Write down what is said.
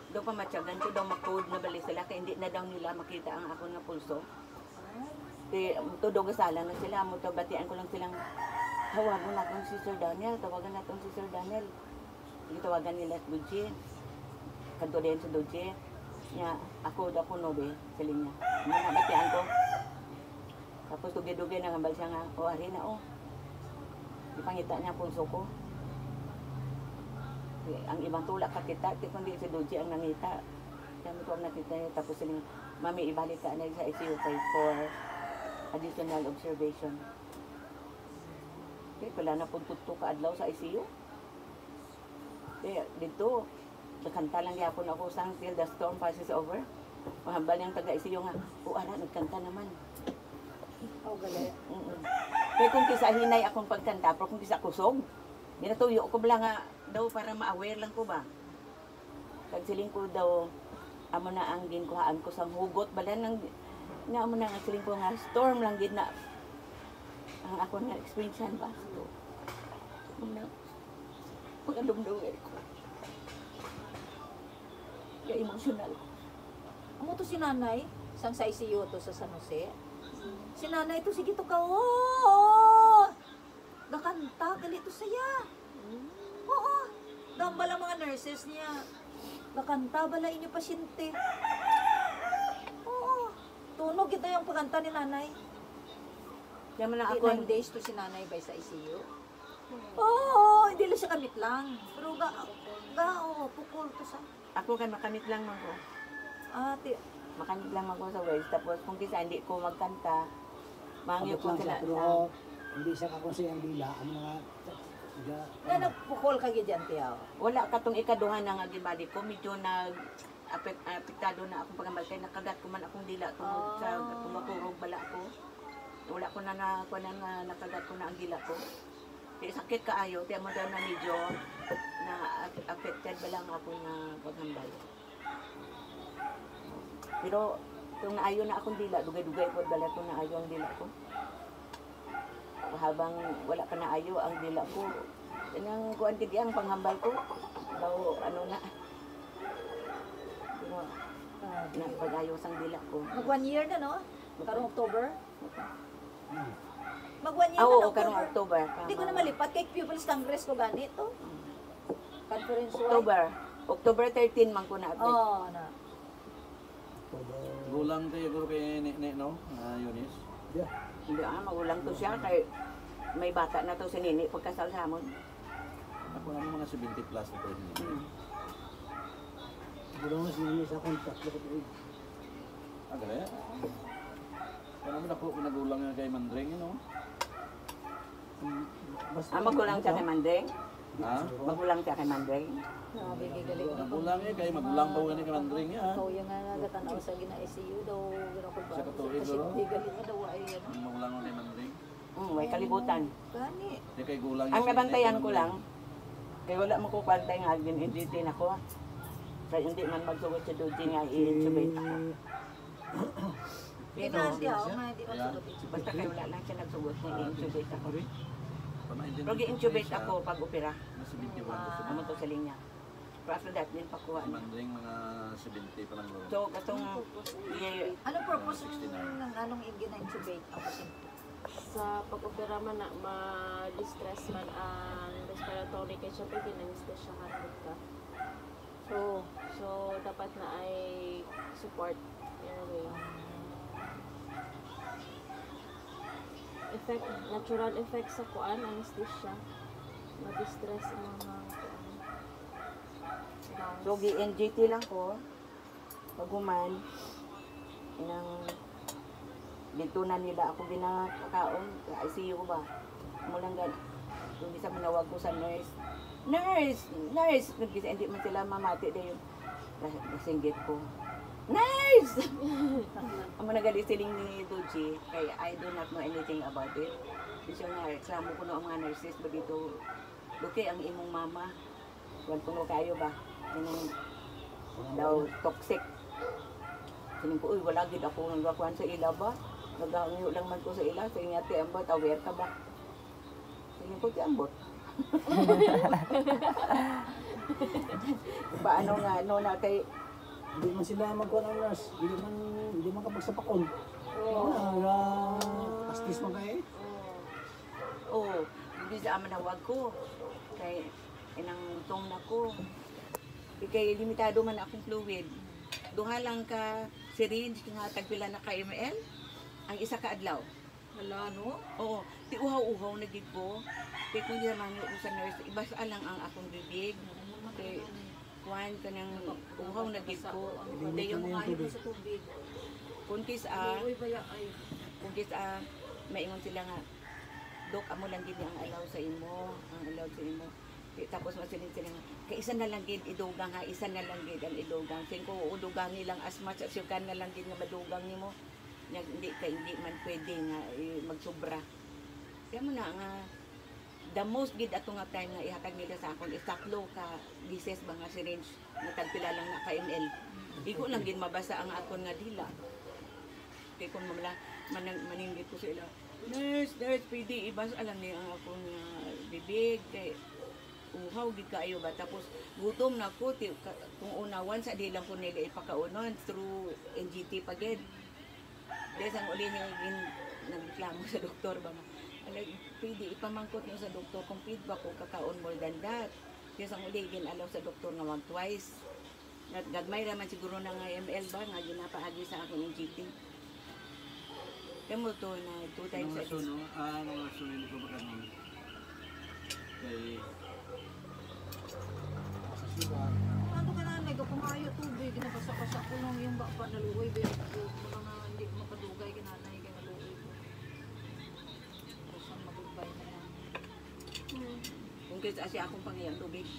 daw pamatyagan ko daw makode na bali sila kaya hindi na daw nila makita ang ako nga pulso. Tudog sala na sila mo to batian ko lang silang tawagan natin si Sir Daniel, tawagan natin si Sir Daniel. Tawagan nila si Doji. Kanto din si Doji. Nya ako daw kuno be siling niya. Mga batian ko. Tapos tugi-dugi na ngambal siya nga, o ari na o. Ipangita niya pulso ko. Ang ibang tulak kakita, kundi si Doji ang nangita. Kami ko ang nakita niya, tapos siling, mami ibalik ka na sa ICU for additional observation. Okay, pala na po tuto ka adlaw sa ICU. Okay, dito, nagkanta lang yapon ako sang till the storm passes over. Mahambal niyang taga-ICU nga, o ara, nagkanta naman. Oh, gali. Kaya kung kisa hinay akong pagkanta, pero kung kisa kusog, ginatuyo ko bala nga daw para ma-aware lang ko ba. Kagsiling ko daw, amo na ang ginkuhaan ko sa hugot, bala nang nga amo na ang siling ko nga storm lang gid na ang ako nga experience ba. So, muna, pag-alumdawin ko. Kaya emotional ko. Amo to si nanay, sang sa ICU to sa San Jose. Si nanay to, sige to ka, oh! Gakanta, gali to saya. Oo. Dahil bala mga nurses niya. Gakanta, bala inyo pasyente. Oo. Tunog ito yung pagkanta ni nanay. Kaya man na ako, 9 days to si nanay by sa ICU. Oo, hindi lang siya kamit lang. Pero pukul to sa. ako kay makamit lang man ko. Ate, Makamit lang ako sa ways. Tapos kung kisa hindi ko magkanta, mangyo Abot ko lang sila siya, pero sa... hindi siya kakonsi ang dila. Ang mga... nga nagpukul ka gidyan tiyaw. Wala katong ikaduhan na nga gibali ko. Medyo apektado na akong pagambal. Kaya nakagat ko man akong dila tungod sa tumaturog bala ko. Wala ko na nga nakagat ko na ang dila ko. Kaya sakit kaayo. Kaya mo daw na medyo na affected ba lang ako na paghambal. Pero kung naayo na akong dila, dugay-dugay po bala ko naayo ang dila ko. Habang wala pa naayo ang dila ko, nang kuan kidi ang panghambal ko. Daw ano na. Pero na pag-ayos ang dila ko. Mag 1 year na, no? Karong October? Mag 1 year Ah, na oo, na karong October. Hindi ko na malipat kay Pupils Congress ko ganito. Conference October 13 man ko na update. Oh, na. Gulang tayo guro kay no? Eunice. Yeah. Hindi magulang to siya kay may bata na to si Nini pagkasal sa amon. Ako naman mga 70 plus na tayo. Siguro nga sinili sa kontak. Gaya? Kaya naman ako pinagulang nga kay Mandring, no? Magulang siya kay Mandeng. Ha? Magulang siya kay Mandeng. Grabe kay galing. Magulang kay magulang pa ni kay Mandring ya. Ikaw yung nga nagatanaw sa gina-ICU daw. Ginakul ba? Sa katuig, Kasi no? hindi galing nga daw ay ano. Ang magulang ni Mandring. May kalibutan. Gani. Di kay gulang. Ang nabantayan ko lang, kaya wala mo ko kwantay nga gin-editin ako. Kaya hindi man magsugot sa doji nga i-intubate ako. Hindi Pero, na siya, nga hindi ko Yeah. sagot. basta kaya wala lang siya nagsugot nga i-intubate ako. Pamaintindihan Pero gi-intubate ako pag opera. Mas 71 ko Amo to sa linya. Pero after that, din pakuha. Si Mandring mga 70 pa lang lolo. So, katong Anong purpose 69. ng anong gina-intubate ang pasyente? Sa pag-opera man na ma-distress man ang respiratory kay syempre ginanestesyahan ka. So dapat na ay support airway. Natural effects sa kuan anesthesia. Ma-distress ang mga kuan. So, gi-NGT lang ko. Pag-human, dito na nila ako ginakaon. ICU ba? Mulang gan. Kung isa manawag ko sa nurse. Nurse! Hindi man sila mamati na yung nasinggit ko. Nurse! Ang nagali siling ni Doji, kaya I do not know anything about it. Kasi nga, reklamo ko no ang mga nurses ba dito. Luki, ang imong mama. Kuwan ko no kayo ba? Yung daw toxic. Sining ko, uy, wala gid ako nagakuhan sa ila ba? Nagahanyo lang man ko sa ila. Sa inyati, ambot, aware ka ba? Sining ko, ti ambot. Paano nga, no, na kay, Hindi man sila magkuhan ng nurse. Hindi man kapagsapakon. Oo. Pastis man kayo. oh, hindi sa aman nawag ko. Kay, inang tong na ko. Kay limitado man akong fluid. Duha lang ka syringe nga tagpila na ka ml. Ang isa ka adlaw. Hala, no? Oo, ti uhaw-uhaw na gid ko. Kay kung di naman yung sa nurse, ibasa lang ang akong bibig. Kay kuan ka ng uhaw na gid ko. Hindi yung mga ayaw sa tubig. Kung kis Uy, baya ay. kung kis maingon sila nga, Dok, amo lang gid ang alaw sa imo, ang alaw sa imo. Tapos masilin sila nga, kay isa na lang gid idugang ha, isa na lang gid ang idugang. Sing ko udugangi lang as much as you can na lang gid nga madugang nimo. Hindi man pwede nga magsobra. Kaya mo na nga the most gid ato nga time nga ihatag nila sa akon is 3 ka dises ba nga syringe nga tagpila lang na ka ml. Igo lang gid mabasa ang akon nga dila. Kay kung maninggit ko sila. Nurse, pwede ibas alam niya ang akong bibig kay uhaw gid kaayo ba tapos gutom na ko kung unawan sa di lang ko nila ipakaunon through NGT pa gid. Dahil ang uli niya nagreklamo sa doktor ba nga. Pwede ipamangkot niyo sa doktor kung feedback ko kakaon more than that. Dahil ang uli ginalaw sa doktor nga wag twice. Gagmay naman siguro na nga ML ba nga ginapaagi sa akin yung GT. Kaya mo to na 2 times a day. Mga rason hindi ko ba kanon? Kay Ano ka nanay, kung ayaw tubig, nabasa-basa ko lang yung bapa na luoy, mga hindi makadugay ka nanay, kaya maluoy ko. Tapos ang magbay na yan. Kung kasi akong pangiyang tubig.